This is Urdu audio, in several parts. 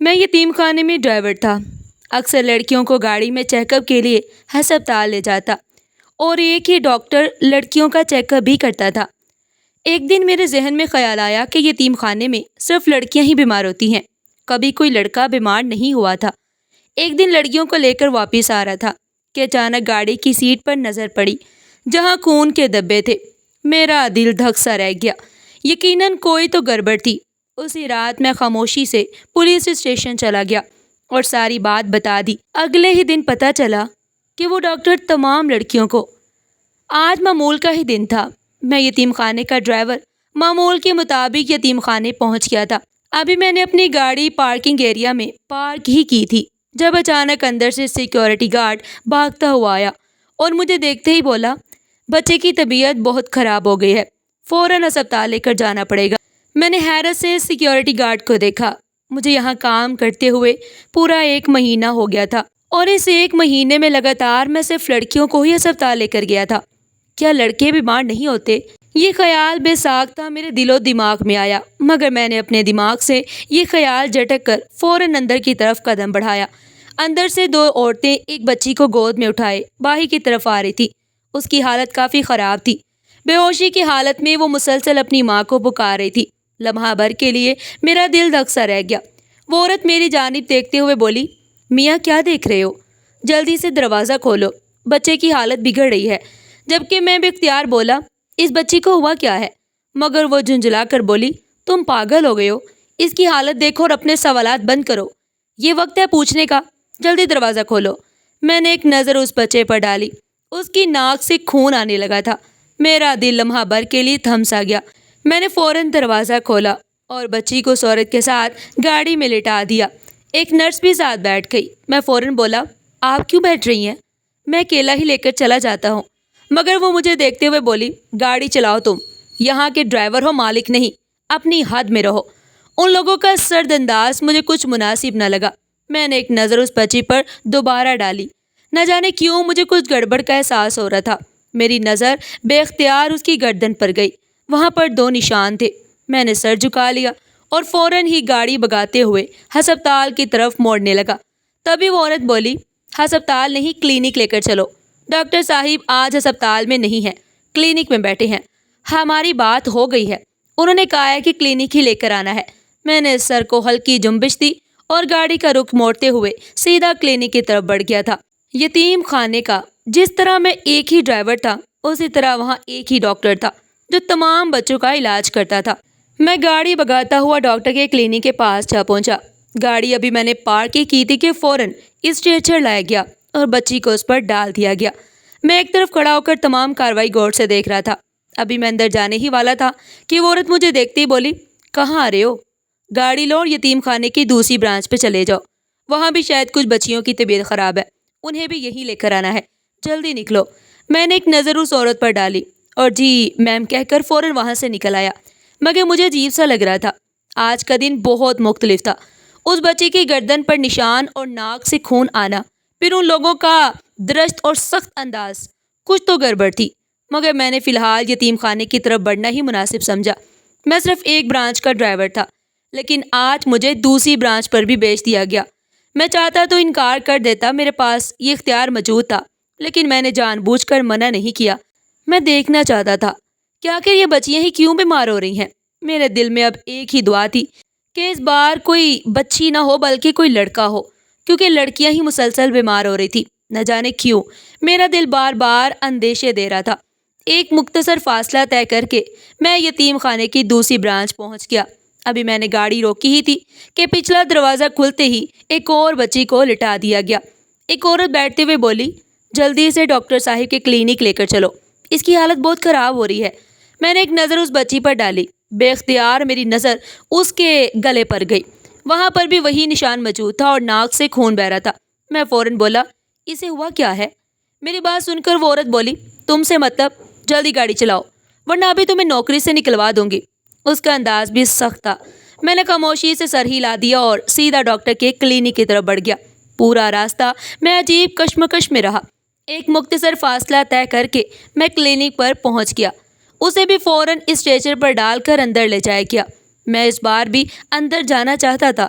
میں یتیم خانے میں ڈرائیور تھا۔ اکثر لڑکیوں کو گاڑی میں چیک اپ کے لیے ہسپتال لے جاتا اور ایک ہی ڈاکٹر لڑکیوں کا چیک اپ بھی کرتا تھا۔ ایک دن میرے ذہن میں خیال آیا کہ یتیم خانے میں صرف لڑکیاں ہی بیمار ہوتی ہیں، کبھی کوئی لڑکا بیمار نہیں ہوا تھا۔ ایک دن لڑکیوں کو لے کر واپس آ رہا تھا کہ اچانک گاڑی کی سیٹ پر نظر پڑی جہاں خون کے دھبے تھے۔ میرا دل دھک سا رہ گیا، یقیناً کوئی تو گڑبڑ تھی۔ اسی رات میں خاموشی سے پولیس اسٹیشن چلا گیا اور ساری بات بتا دی۔ اگلے ہی دن پتہ چلا کہ وہ ڈاکٹر تمام لڑکیوں کو۔ آج معمول کا ہی دن تھا۔ میں یتیم خانے کا ڈرائیور معمول کے مطابق یتیم خانے پہنچ گیا تھا۔ ابھی میں نے اپنی گاڑی پارکنگ ایریا میں پارک ہی کی تھی جب اچانک اندر سے سیکیورٹی گارڈ بھاگتا ہوا آیا اور مجھے دیکھتے ہی بولا، بچے کی طبیعت بہت خراب ہو گئی ہے، فوراً ہسپتال لے کر جانا پڑے گا۔ میں نے حیرت سے سیکیورٹی گارڈ کو دیکھا۔ مجھے یہاں کام کرتے ہوئے پورا 1 مہینہ ہو گیا تھا اور اس 1 مہینے میں لگاتار میں صرف لڑکیوں کو ہی ہسپتال لے کر گیا تھا۔ کیا لڑکے بیمار نہیں ہوتے؟ یہ خیال بے ساختہ میرے دل و دماغ میں آیا، مگر میں نے اپنے دماغ سے یہ خیال جھٹک کر فوراً اندر کی طرف قدم بڑھایا۔ اندر سے 2 عورتیں ایک بچی کو گود میں اٹھائے باہر کی طرف آ رہی تھی۔ اس کی حالت کافی خراب تھی۔ بے ہوشی کی حالت میں وہ مسلسل اپنی ماں کو پکار رہی تھی۔ لمحہ بھر کے لیے میرا دل دھک سا رہ گیا۔ وہ عورت میری جانب دیکھتے ہوئے بولی، میاں کیا دیکھ رہے ہو؟ جلدی سے دروازہ کھولو، بچے کی حالت بگڑ رہی ہے۔ جبکہ میں بے اختیار بولا، اس بچی کو ہوا کیا ہے؟ مگر وہ جھنجھلا کر بولی، تم پاگل ہو گئے ہو، اس کی حالت دیکھو اور اپنے سوالات بند کرو، یہ وقت ہے پوچھنے کا، جلدی دروازہ کھولو۔ میں نے ایک نظر اس بچے پر ڈالی۔ اس کی ناک سے خون آنے لگا تھا۔ میرا دل لمحہ بھر کے لیے تھم سا گیا۔ میں نے فوراً دروازہ کھولا اور بچی کو اس عورت کے ساتھ گاڑی میں لٹا دیا۔ ایک نرس بھی ساتھ بیٹھ گئی۔ میں فوراً بولا، آپ کیوں بیٹھ رہی ہیں؟ میں اکیلا ہی لے کر چلا جاتا ہوں۔ مگر وہ مجھے دیکھتے ہوئے بولی، گاڑی چلاؤ، تم یہاں کے ڈرائیور ہو، مالک نہیں، اپنی حد میں رہو۔ ان لوگوں کا سرد انداز مجھے کچھ مناسب نہ لگا۔ میں نے ایک نظر اس بچی پر دوبارہ ڈالی۔ نہ جانے کیوں مجھے کچھ گڑبڑ کا احساس ہو رہا تھا۔ میری نظر بے اختیار اس کی گردن پر گئی۔ وہاں پر 2 نشان تھے۔ میں نے سر جھکا لیا اور فوراً ہی گاڑی بھگاتے ہوئے ہسپتال کی طرف موڑنے لگا۔ تبھی وہ عورت بولی، ہسپتال نہیں، کلینک لے کر چلو۔ ڈاکٹر صاحب آج ہسپتال میں نہیں ہیں، کلینک میں بیٹھے ہیں۔ ہماری بات ہو گئی ہے، انہوں نے کہا ہے کہ کلینک ہی لے کر آنا ہے۔ میں نے سر کو ہلکی جنبش دی اور گاڑی کا رخ موڑتے ہوئے سیدھا کلینک کی طرف بڑھ گیا تھا۔ یتیم خانے کا جس طرح میں ایک ہی ڈرائیور تھا، اسی طرح وہاں ایک ہی ڈاکٹر تھا جو تمام بچوں کا علاج کرتا تھا۔ میں گاڑی بھگاتا ہوا ڈاکٹر کے کلینک کے پاس جا پہنچا۔ گاڑی ابھی میں نے پارک ہی کی تھی کہ فوراً اسٹریچر لایا گیا اور بچی کو اس پر ڈال دیا گیا۔ میں ایک طرف کھڑا ہو کر تمام کارروائی غور سے دیکھ رہا تھا۔ ابھی میں اندر جانے ہی والا تھا کہ وہ عورت مجھے دیکھتے ہی بولی، کہاں آ رہے ہو؟ گاڑی لو اور یتیم خانے کی دوسری برانچ پہ چلے جاؤ، وہاں بھی شاید کچھ بچیوں کی طبیعت خراب ہے، انہیں بھی یہی لے کر آنا ہے، جلدی نکلو۔ میں نے ایک نظر اس عورت پر ڈالی اور جی میم کہہ کر فوراً وہاں سے نکل آیا۔ مگر مجھے عجیب سا لگ رہا تھا۔ آج کا دن بہت مختلف تھا۔ اس بچی کی گردن پر نشان اور ناک سے خون آنا، پھر ان لوگوں کا درست اور سخت انداز، کچھ تو گڑبڑ تھی۔ مگر میں نے فی الحال یتیم خانے کی طرف بڑھنا ہی مناسب سمجھا۔ میں صرف ایک برانچ کا ڈرائیور تھا، لیکن آج مجھے دوسری برانچ پر بھی بھیج دیا گیا۔ میں چاہتا تو انکار کر دیتا، میرے پاس یہ اختیار موجود تھا، لیکن میں نے جان بوجھ کر منع نہیں کیا۔ میں دیکھنا چاہتا تھا کہ آخر یہ بچیاں ہی کیوں بیمار ہو رہی ہیں۔ میرے دل میں اب ایک ہی دعا تھی کہ اس بار کوئی بچی نہ ہو بلکہ کوئی لڑکا ہو، کیونکہ لڑکیاں ہی مسلسل بیمار ہو رہی تھی۔ نہ جانے کیوں میرا دل بار بار اندیشے دے رہا تھا۔ ایک مختصر فاصلہ طے کر کے میں یتیم خانے کی دوسری برانچ پہنچ گیا۔ ابھی میں نے گاڑی روکی ہی تھی کہ پچھلا دروازہ کھلتے ہی ایک اور بچی کو لٹا دیا گیا۔ ایک عورت بیٹھتے ہوئے بولی، جلدی سے ڈاکٹر صاحب کے کلینک لے کر چلو، اس کی حالت بہت خراب ہو رہی ہے۔ میں نے ایک نظر اس بچی پر ڈالی۔ بے اختیار میری نظر اس کے گلے پر گئی۔ وہاں پر بھی وہی نشان موجود تھا اور ناک سے خون بہہ رہا تھا۔ میں فوراً بولا، اسے ہوا کیا ہے؟ میری بات سن کر وہ عورت بولی، تم سے مطلب، جلدی گاڑی چلاؤ ورنہ ابھی تمہیں نوکری سے نکلوا دوں گی۔ اس کا انداز بھی سخت تھا۔ میں نے خاموشی سے سر ہلا دیا اور سیدھا ڈاکٹر کے کلینک کی طرف بڑھ گیا۔ پورا راستہ میں عجیب کشمکش میں رہا۔ ایک مختصر فاصلہ طے کر کے میں کلینک پر پہنچ گیا۔ اسے بھی فوراً اسٹریچر پر ڈال کر اندر لے جایا گیا۔ میں اس بار بھی اندر جانا چاہتا تھا،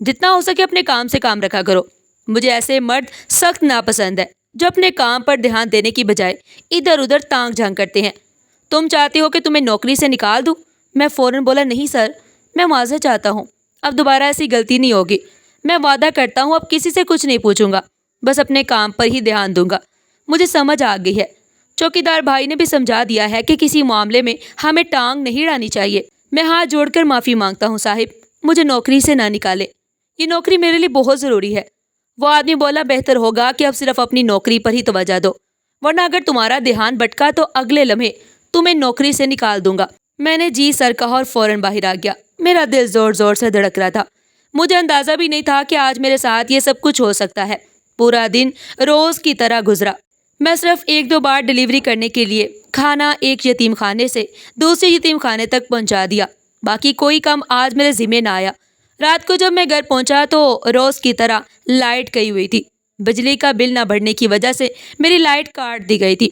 جتنا ہو سکے اپنے کام سے کام رکھا کرو۔ مجھے ایسے مرد سخت ناپسند ہے جو اپنے کام پر دھیان دینے کی بجائے ادھر ادھر تانگ جھانک کرتے ہیں۔ تم چاہتی ہو کہ تمہیں نوکری سے نکال دوں؟ میں فوراً بولا، نہیں سر، میں معذرت چاہتا ہوں، اب دوبارہ ایسی غلطی نہیں ہوگی۔ میں وعدہ کرتا ہوں اب کسی سے کچھ نہیں پوچھوں گا، بس اپنے کام پر ہی دھیان دوں گا۔ مجھے سمجھ آ گئی ہے، چوکیدار بھائی نے بھی سمجھا دیا ہے کہ کسی معاملے میں ہمیں ٹانگ نہیں اڑانی چاہیے۔ میں ہاتھ جوڑ کر معافی مانگتا ہوں صاحب، مجھے نوکری سے نہ نکالے، یہ نوکری میرے لیے بہت ضروری ہے۔ وہ آدمی بولا، بہتر ہوگا کہ اب صرف اپنی نوکری پر ہی توجہ دو، ورنہ اگر تمہارا دھیان بھٹکا تو اگلے لمحے تمہیں نوکری سے نکال دوں گا۔ میں نے جی سر کہا اور فوراً باہر آ گیا۔ میرا دل زور زور سے دھڑک رہا تھا، مجھے اندازہ بھی نہیں تھا کہ آج میرے ساتھ یہ سب کچھ ہو سکتا ہے۔ پورا دن روز کی طرح گزرا۔ میں صرف ایک دو بار ڈیلیوری کرنے کے لیے کھانا ایک یتیم خانے سے دوسرے یتیم خانے تک پہنچا دیا، باقی کوئی کام آج میرے ذمہ نہ آیا۔ رات کو جب میں گھر پہنچا تو روز کی طرح لائٹ گئی ہوئی تھی۔ بجلی کا بل نہ بھرنے کی وجہ سے میری لائٹ کاٹ دی گئی تھی۔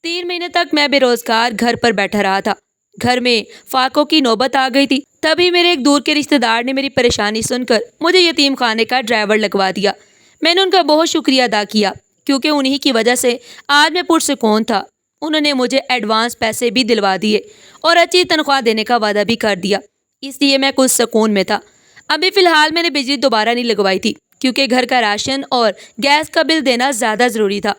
3 مہینے تک میں بے روزگار گھر پر بیٹھا رہا تھا۔ گھر میں فاقوں کی نوبت آ گئی تھی۔ تبھی میرے ایک دور کے رشتہ دار نے میری پریشانی سن کر مجھے یتیم خانے کا ڈرائیور لگوا دیا۔ میں نے ان کا بہت شکریہ ادا کیا کیونکہ انہی کی وجہ سے آج میں پرسکون تھا۔ انہوں نے مجھے ایڈوانس پیسے بھی دلوا دیے اور اچھی تنخواہ دینے کا وعدہ بھی کر دیا، اس لیے میں کچھ سکون میں تھا۔ ابھی فی الحال میں نے بجلی دوبارہ نہیں لگوائی تھی کیونکہ گھر کا راشن اور گیس کا بل دینا زیادہ ضروری تھا۔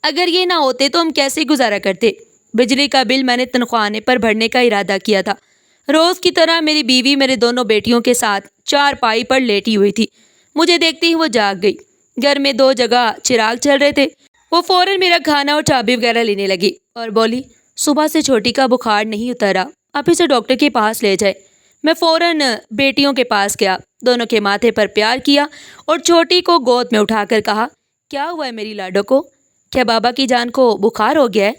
اگر یہ نہ ہوتے تو ہم کیسے گزارا کرتے؟ بجلی کا بل میں نے تنخواہ آنے پر بھرنے کا ارادہ کیا تھا۔ روز کی طرح میری بیوی میرے دونوں بیٹیوں کے ساتھ چارپائی پر لیٹی ہوئی تھی۔ مجھے دیکھتے ہی وہ جاگ گئی۔ گھر میں 2 جگہ چراغ چل رہے تھے۔ وہ فوراً میرا کھانا اور چابی وغیرہ لینے لگی اور بولی، صبح سے چھوٹی کا بخار نہیں اترا، آپ اسے ڈاکٹر کے پاس لے جائے۔ میں فوراً بیٹیوں کے پاس گیا، دونوں کے ماتھے پر پیار کیا اور چھوٹی کو گود میں اٹھا کر کہا، کیا ہوا ہے میری لاڈو کو؟ کیا بابا کی جان کو بخار ہو گیا ہے؟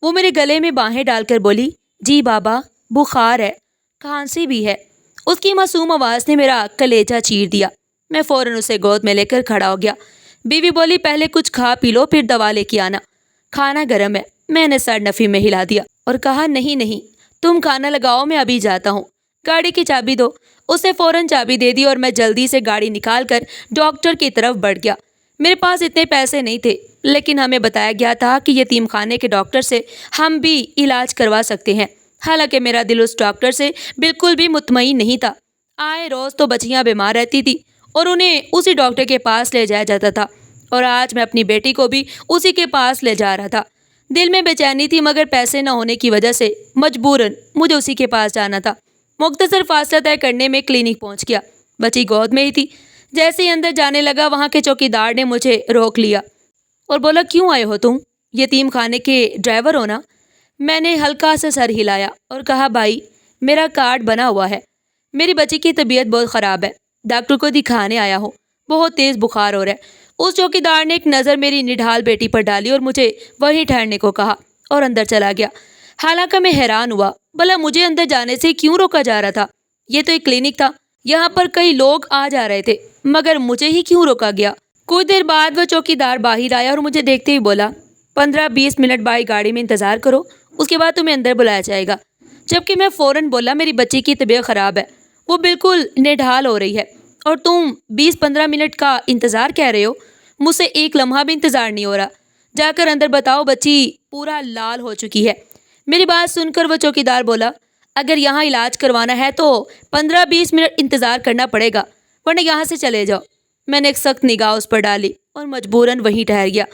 وہ میرے گلے میں باہیں ڈال کر بولی، جی بابا، بخار ہے، کھانسی بھی ہے۔ اس کی معصوم آواز نے میرا کلیجہ چیر دیا۔ میں فوراً اسے گود میں لے کر کھڑا ہو گیا۔ بیوی بولی، پہلے کچھ کھا پی لو پھر دوا لے کے آنا، کھانا گرم ہے۔ میں نے سر نفی میں ہلا دیا اور کہا، نہیں، تم کھانا لگاؤ، میں ابھی جاتا ہوں، گاڑی کی چابی دو۔ اس نے فوراً چابی دے دی اور میں جلدی سے گاڑی نکال کر ڈاکٹر کی طرف بڑھ گیا۔ میرے پاس اتنے پیسے نہیں تھے، لیکن ہمیں بتایا گیا تھا کہ یتیم خانے کے ڈاکٹر سے ہم بھی علاج کروا سکتے ہیں۔ حالانکہ میرا دل اس ڈاکٹر سے بالکل بھی مطمئن نہیں تھا۔ آئے روز تو بچیاں بیمار رہتی تھی اور انہیں اسی ڈاکٹر کے پاس لے جایا جاتا تھا، اور آج میں اپنی بیٹی کو بھی اسی کے پاس لے جا رہا تھا۔ دل میں بے چینی تھی، مگر پیسے نہ ہونے کی وجہ سے مجبوراً مجھے اسی کے پاس جانا تھا۔ مختصر فاصلہ طے کرنے میں کلینک پہنچ گیا۔ بچی گود میں ہی تھی۔ جیسے ہی اندر جانے لگا، وہاں کے چوکیدار نے مجھے روک لیا اور بولا، کیوں آئے ہو تم؟ یتیم خانے کے ڈرائیور ہو نا؟ میں نے ہلکا سا سر ہلایا اور کہا، بھائی، میرا کارڈ بنا ہوا ہے، میری بچی کی طبیعت بہت خراب ہے، ڈاکٹر کو دکھانے آیا ہوں، بہت تیز بخار ہو رہا ہے۔ اس چوکیدار نے ایک نظر میری نڈھال بیٹی پر ڈالی اور مجھے وہیں ٹھہرنے کو کہا اور اندر چلا گیا۔ حالانکہ میں حیران ہوا، بھلا مجھے اندر جانے سے کیوں روکا جا رہا تھا؟ یہ تو ایک کلینک تھا، یہاں پر کئی لوگ آ جا رہے تھے، مگر مجھے ہی کیوں روکا گیا؟ کچھ دیر بعد وہ چوکیدار باہر آیا اور مجھے دیکھتے ہی بولا، 15-20 منٹ بائی گاڑی میں انتظار کرو، اس کے بعد تمہیں اندر بلایا جائے گا۔ جبکہ میں فوراً بولا، میری بچی کی طبیعت خراب ہے، وہ بالکل نڈھال ہو رہی ہے، اور تم 20-15 منٹ کا انتظار کہہ رہے ہو؟ مجھ سے ایک لمحہ بھی انتظار نہیں ہو رہا، جا کر اندر بتاؤ، بچی پورا لال ہو چکی ہے۔ میری بات سن کر وہ چوکیدار بولا، اگر یہاں علاج کروانا ہے تو 15-20 منٹ انتظار کرنا پڑے گا، ورنہ یہاں سے چلے جاؤ۔ میں نے ایک سخت نگاہ اس پر ڈالی اور مجبوراً وہیں ٹھہر گیا۔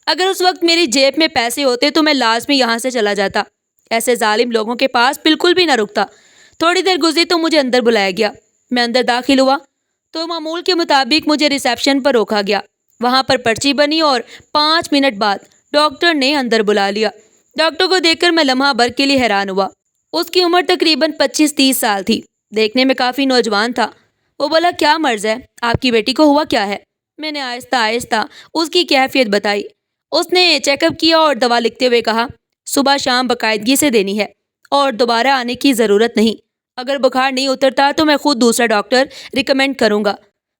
اگر اس وقت میری جیب میں پیسے ہوتے تو میں لازمی یہاں سے چلا جاتا، ایسے ظالم لوگوں کے پاس بالکل بھی نہ رکتا۔ تھوڑی دیر گزری تو مجھے اندر بلایا گیا۔ میں اندر داخل ہوا تو معمول کے مطابق مجھے ریسیپشن پر روکا گیا۔ وہاں پر پرچی بنی اور 5 منٹ بعد ڈاکٹر نے اندر بلا لیا۔ ڈاکٹر کو دیکھ کر میں لمحہ بھر کے لیے حیران ہوا۔ اس کی عمر تقریباً 25-30 سال تھی، دیکھنے میں کافی نوجوان تھا۔ وہ بولا، کیا مرض ہے؟ آپ کی بیٹی کو ہوا کیا ہے؟ میں نے آہستہ آہستہ اس کی کیفیت بتائی۔ اس نے چیک اپ کیا اور دوا لکھتے ہوئے کہا، صبح شام باقاعدگی سے دینی ہے اور دوبارہ آنے کی ضرورت نہیں۔ اگر بخار نہیں اترتا تو میں خود دوسرا ڈاکٹر ریکمینڈ کروں گا۔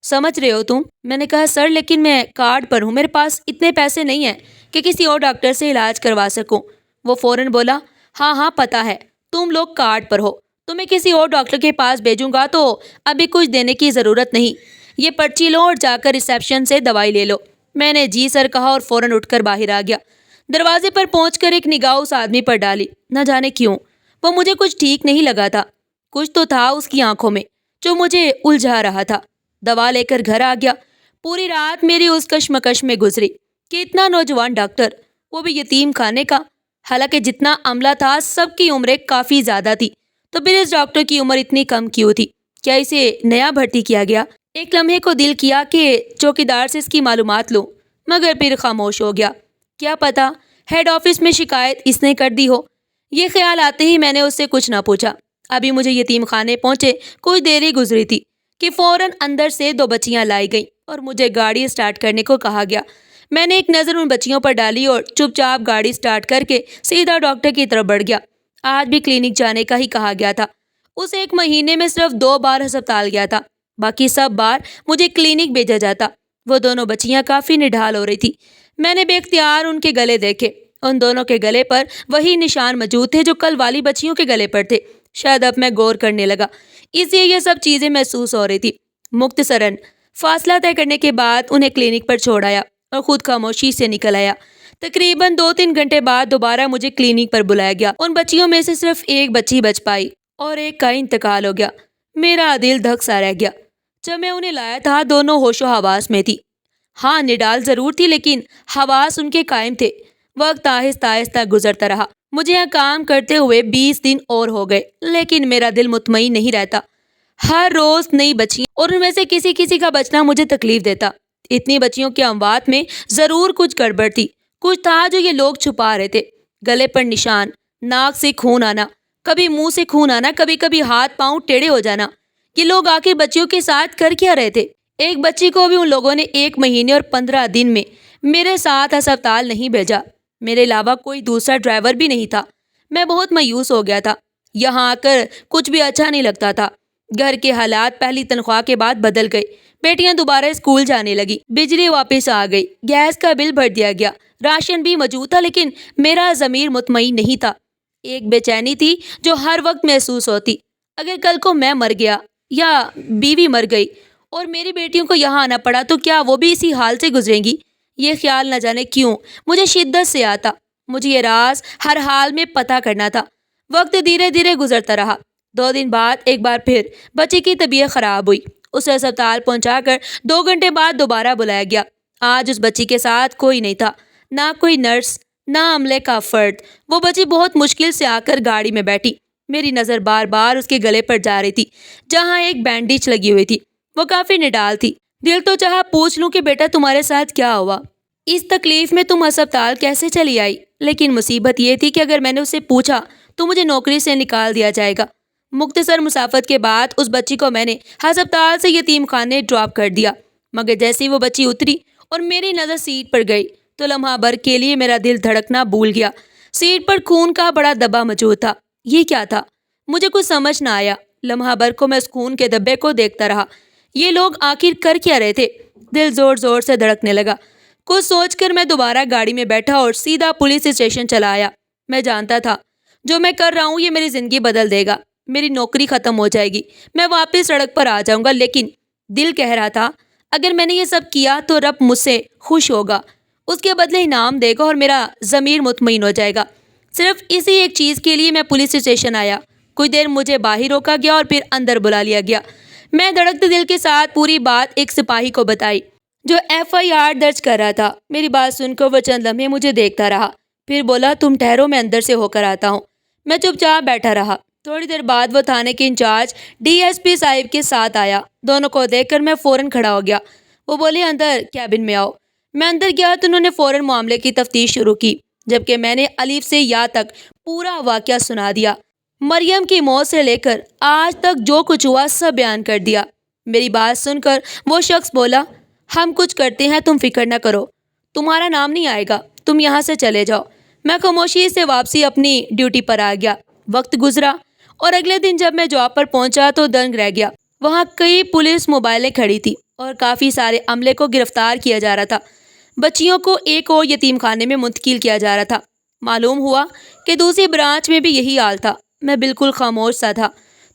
سمجھ رہے ہو تم؟ میں نے کہا، سر لیکن میں کارڈ پر ہوں، میرے پاس اتنے پیسے نہیں ہیں کہ کسی اور ڈاکٹر سے علاج کروا سکوں۔ وہ فوراً بولا، ہاں پتہ ہے، تم لوگ کارڈ پر ہو، تمہیں کسی اور ڈاکٹر کے پاس بھیجوں گا تو ابھی کچھ دینے کی ضرورت نہیں، یہ پرچی لو اور جا کر ریسیپشن سے دوائی لے لو۔ میں نے جی سر کہا اور فوراً اٹھ کر باہر آ گیا۔ دروازے پر پہنچ کر ایک نگاہ اس آدمی پر ڈالی۔ نہ جانے کیوں وہ مجھے کچھ ٹھیک نہیں لگا تھا۔ کچھ تو تھا اس کی آنکھوں میں جو مجھے الجھا رہا تھا۔ دوا لے کر گھر آ گیا۔ پوری رات میری اس کشمکش میں گزری کہ اتنا نوجوان ڈاکٹر، وہ بھی یتیم خانے کا، حالانکہ جتنا عملہ تھا سب کی عمریں کافی زیادہ تھی، تو پھر اس ڈاکٹر کی عمر اتنی کم کیوں تھی؟ کیا اسے نیا بھرتی کیا گیا؟ ایک لمحے کو دل کیا کہ چوکیدار سے اس کی معلومات لوں، مگر پھر خاموش ہو گیا۔ کیا پتا ہیڈ آفس میں شکایت اس نے کر دی ہو۔ یہ خیال آتے ہی میں نے اس سے کچھ نہ پوچھا۔ ابھی مجھے یتیم خانے پہنچے کچھ دیر ہی گزری تھی کہ فوراً اندر سے 2 بچیاں لائی گئیں اور مجھے گاڑی اسٹارٹ کرنے کو کہا گیا۔ میں نے ایک نظر ان بچیوں پر ڈالی اور چپ چاپ گاڑی اسٹارٹ کر کے سیدھا ڈاکٹر کی طرف بڑھ گیا۔ آج بھی کلینک جانے کا ہی کہا گیا تھا۔ اس 1 مہینے میں صرف 2 بار ہسپتال گیا تھا، باقی سب بار مجھے کلینک بھیجا جاتا۔ وہ دونوں بچیاں کافی نڈھال ہو رہی تھی۔ میں نے بے اختیار ان کے گلے دیکھے۔ ان دونوں کے گلے پر وہی نشان موجود تھے جو کل والی بچیوں کے گلے پر تھے۔ شاید اب میں غور کرنے لگا، اس لیے یہ سب چیزیں محسوس ہو رہی تھی۔ مختصراً فاصلہ طے کرنے کے بعد انہیں کلینک پر چھوڑ آیا اور خود خاموشی سے نکل آیا۔ تقریباً 2-3 گھنٹے بعد دوبارہ مجھے کلینک پر بلایا گیا۔ ان بچیوں میں سے صرف ایک بچی بچ پائی اور ایک کا انتقال ہو گیا۔ میرا دل دھک سا رہ گیا۔ جب میں انہیں لایا تھا دونوں ہوش و حواس میں تھی۔ ہاں نڈال ضرور تھی لیکن حواس ان کے قائم تھے۔ وقت آہستہ آہستہ گزرتا رہا۔ مجھے یہاں کام کرتے ہوئے 20 دن اور ہو گئے لیکن میرا دل مطمئن نہیں رہتا۔ ہر روز نئی بچیاں اور ان میں سے کسی کا بچنا مجھے تکلیف دیتا۔ اتنی بچیوں کے اموات میں ضرور کچھ گڑبڑ تھی۔ کچھ تھا جو یہ لوگ چھپا رہے تھے۔ گلے پر نشان، ناک سے خون آنا، کبھی منہ سے خون آنا، کبھی کبھی ہاتھ پاؤں ٹیڑھے ہو جانا۔ یہ لوگ آخر بچیوں کے ساتھ کر کیا رہے تھے؟ ایک بچی کو بھی ان لوگوں نے 1 مہینے اور 15 دن میں میرے ساتھ ہسپتال نہیں بھیجا۔ میرے علاوہ کوئی دوسرا ڈرائیور بھی نہیں تھا۔ میں بہت مایوس ہو گیا تھا۔ یہاں آ کر کچھ بھی اچھا نہیں لگتا تھا۔ گھر کے حالات پہلی تنخواہ کے بعد بدل گئے۔ بیٹیاں دوبارہ اسکول جانے لگی، بجلی واپس آ گئی، گیس کا بل بھر دیا گیا، راشن بھی موجود تھا، لیکن میرا ضمیر مطمئن نہیں تھا۔ ایک بے چینی تھی جو ہر وقت محسوس ہوتی۔ اگر کل کو میں مر گیا یا بیوی مر گئی اور میری بیٹیوں کو یہاں آنا پڑا تو کیا وہ بھی اسی حال سے گزریں گی؟ یہ خیال نہ جانے کیوں مجھے شدت سے آتا۔ مجھے یہ راز ہر حال میں پتہ کرنا تھا۔ وقت دھیرے دھیرے گزرتا رہا۔ 2 دن بعد ایک بار پھر بچی کی طبیعت خراب ہوئی۔ اسے ہسپتال پہنچا کر 2 گھنٹے بعد دوبارہ بلایا گیا۔ آج اس بچی کے ساتھ کوئی نہیں تھا، نہ کوئی نرس، نہ عملے کا فرد۔ وہ بچی بہت مشکل سے آ کر گاڑی میں بیٹھی۔ میری نظر بار بار اس کے گلے پر جا رہی تھی جہاں ایک بینڈیج لگی ہوئی تھی۔ وہ کافی نڈال تھی۔ دل تو چاہا پوچھ لوں کہ بیٹا تمہارے ساتھ کیا ہوا؟ اس تکلیف میں تم ہسپتال کیسے چلی آئی؟ لیکن مصیبت یہ تھی کہ اگر میں نے اسے پوچھا تو مجھے نوکری سے نکال دیا جائے گا۔ مختصر مسافت کے بعد اس بچی کو میں نے ہسپتال سے یتیم خانے ڈراپ کر دیا، مگر جیسے وہ بچی اتری اور میری نظر سیٹ پر گئی تو لمحہ بھر کے لیے میرا دل دھڑکنا بھول گیا۔ سیٹ پر خون کا بڑا دبا موجود تھا۔ یہ کیا تھا؟ مجھے کچھ سمجھ نہ آیا۔ لمحہ بھر کو میں اس خون کے دبے کو دیکھتا رہا۔ یہ لوگ آخر کر کیا رہے تھے؟ دل زور زور سے دھڑکنے لگا۔ کچھ سوچ کر میں دوبارہ گاڑی میں بیٹھا اور سیدھا پولیس اسٹیشن چلا آیا۔ میں جانتا تھا جو میں کر رہا ہوں یہ میری زندگی بدل دے گا، میری نوکری ختم ہو جائے گی، میں واپس سڑک پر آ جاؤں گا، لیکن دل کہہ رہا تھا اگر میں نے یہ سب کیا تو رب مجھ سے خوش ہوگا، اس کے بدلے انعام دے گا اور میرا ضمیر مطمئن ہو جائے گا۔ صرف اسی ایک چیز کے لیے میں پولیس اسٹیشن آیا۔ کچھ دیر مجھے باہر روکا گیا اور پھر اندر بلا لیا گیا۔ میں دھڑکتے دل کے ساتھ پوری بات ایک سپاہی کو بتائی جو FIR درج کر رہا تھا۔ میری بات سن کر وہ چند لمحے مجھے دیکھتا رہا، پھر بولا تم ٹھہرو میں اندر سے ہو کر آتا ہوں۔ میں چپ چاپ بیٹھا رہا۔ تھوڑی دیر بعد وہ تھانے کے انچارج DSP صاحب کے ساتھ آیا۔ دونوں کو دیکھ کر میں فوراً کھڑا ہو گیا۔ وہ بولے اندر کیبن میں آؤ۔ میں اندر گیا تو انہوں نے فوراً معاملے کی تفتیش شروع کی، جبکہ میں نے الف سے یا تک پورا واقعہ سنا دیا۔ مریم کی موت سے لے کر آج تک جو کچھ ہوا سب بیان کر دیا۔ میری بات سن کر وہ شخص بولا ہم کچھ کرتے ہیں، تم فکر نہ کرو، تمہارا نام نہیں آئے گا، تم یہاں سے چلے جاؤ۔ میں خاموشی سے واپسی اپنی ڈیوٹی پر آ گیا۔ وقت گزرا اور اگلے دن جب میں جاب پر پہنچا تو دنگ رہ گیا۔ وہاں کئی پولیس موبائلیں کھڑی تھی اور کافی سارے عملے کو گرفتار کیا جا رہا تھا۔ بچیوں کو ایک اور یتیم خانے میں منتقل کیا جا رہا تھا۔ معلوم ہوا کہ دوسری برانچ میں بھی یہی حال تھا۔ میں بالکل خاموش سا تھا۔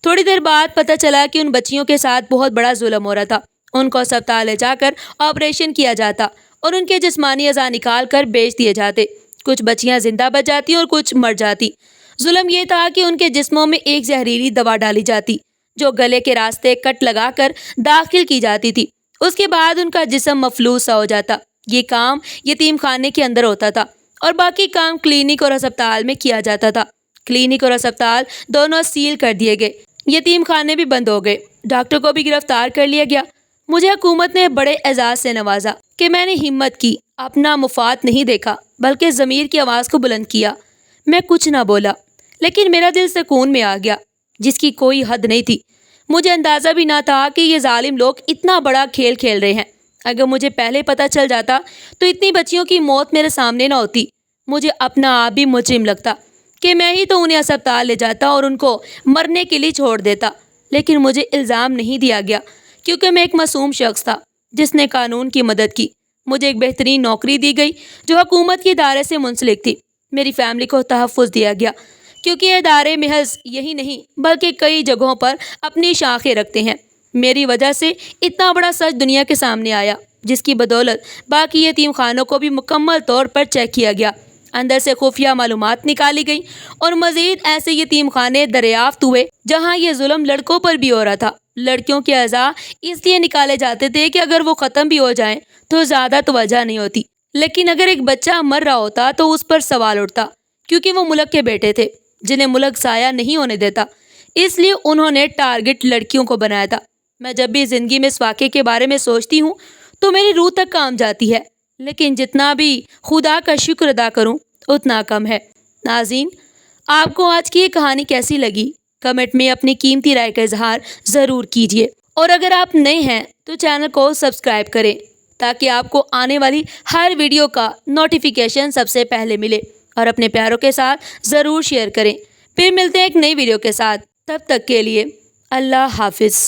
تھوڑی دیر بعد پتہ چلا کہ ان بچیوں کے ساتھ بہت بڑا ظلم ہو رہا تھا ان کو اسپتال لے جا کر آپریشن کیا جاتا اور ان کے جسمانی اعضاء نکال کر بیچ دیے جاتے۔ کچھ بچیاں زندہ بچ جاتی اور کچھ مر جاتی۔ ظلم یہ تھا کہ ان کے جسموں میں ایک زہریلی دوا ڈالی جاتی جو گلے کے راستے کٹ لگا کر داخل کی جاتی تھی۔ اس کے بعد ان کا جسم مفلوج سا ہو جاتا۔ یہ کام یتیم خانے کے اندر ہوتا تھا اور باقی کام کلینک اور ہسپتال میں کیا جاتا تھا۔ کلینک اور ہسپتال دونوں سیل کر دیے گئے، یتیم خانے بھی بند ہو گئے، ڈاکٹر کو بھی گرفتار کر لیا گیا۔ مجھے حکومت نے بڑے اعزاز سے نوازا کہ میں نے ہمت کی، اپنا مفاد نہیں دیکھا بلکہ ضمیر کی آواز کو بلند کیا۔ میں کچھ نہ بولا لیکن میرا دل سکون میں آ گیا جس کی کوئی حد نہیں تھی۔ مجھے اندازہ بھی نہ تھا کہ یہ ظالم لوگ اتنا بڑا کھیل کھیل رہے ہیں۔ اگر مجھے پہلے پتہ چل جاتا تو اتنی بچیوں کی موت میرے سامنے نہ ہوتی۔ مجھے اپنا آپ بھی مجرم لگتا کہ میں ہی تو انہیں اسپتال لے جاتا اور ان کو مرنے کے لیے چھوڑ دیتا، لیکن مجھے الزام نہیں دیا گیا کیونکہ میں ایک معصوم شخص تھا جس نے قانون کی مدد کی۔ مجھے ایک بہترین نوکری دی گئی جو حکومت کے ادارے سے منسلک تھی۔ میری فیملی کو تحفظ دیا گیا کیونکہ یہ ادارے محض یہی نہیں بلکہ کئی جگہوں پر اپنی شاخیں رکھتے ہیں۔ میری وجہ سے اتنا بڑا سچ دنیا کے سامنے آیا جس کی بدولت باقی یتیم خانوں کو بھی مکمل طور پر چیک کیا گیا، اندر سے خفیہ معلومات نکالی گئیں اور مزید ایسے یتیم خانے دریافت ہوئے جہاں یہ ظلم لڑکوں پر بھی ہو رہا تھا۔ لڑکیوں کے اعضاء اس لیے نکالے جاتے تھے کہ اگر وہ ختم بھی ہو جائیں تو زیادہ توجہ نہیں ہوتی، لیکن اگر ایک بچہ مر رہا ہوتا تو اس پر سوال اٹھتا کیونکہ وہ ملک کے بیٹے تھے جنہیں ملک ضائع نہیں ہونے دیتا۔ اس لیے انہوں نے ٹارگٹ لڑکیوں کو بنایا تھا۔ میں جب بھی زندگی میں اس واقعے کے بارے میں سوچتی ہوں تو میری روح تک کام جاتی ہے، لیکن جتنا بھی خدا کا شکر ادا کروں اتنا کم ہے۔ ناظرین، آپ کو آج کی یہ کہانی کیسی لگی؟ کمنٹ میں اپنی قیمتی رائے کا اظہار ضرور کیجیے، اور اگر آپ نئے ہیں تو چینل کو سبسکرائب کریں تاکہ آپ کو آنے والی ہر ویڈیو کا نوٹیفیکیشن سب سے پہلے ملے، اور اپنے پیاروں کے ساتھ ضرور شیئر کریں۔ پھر ملتے ہیں ایک نئی ویڈیو کے ساتھ، تب تک کے لیے اللہ حافظ۔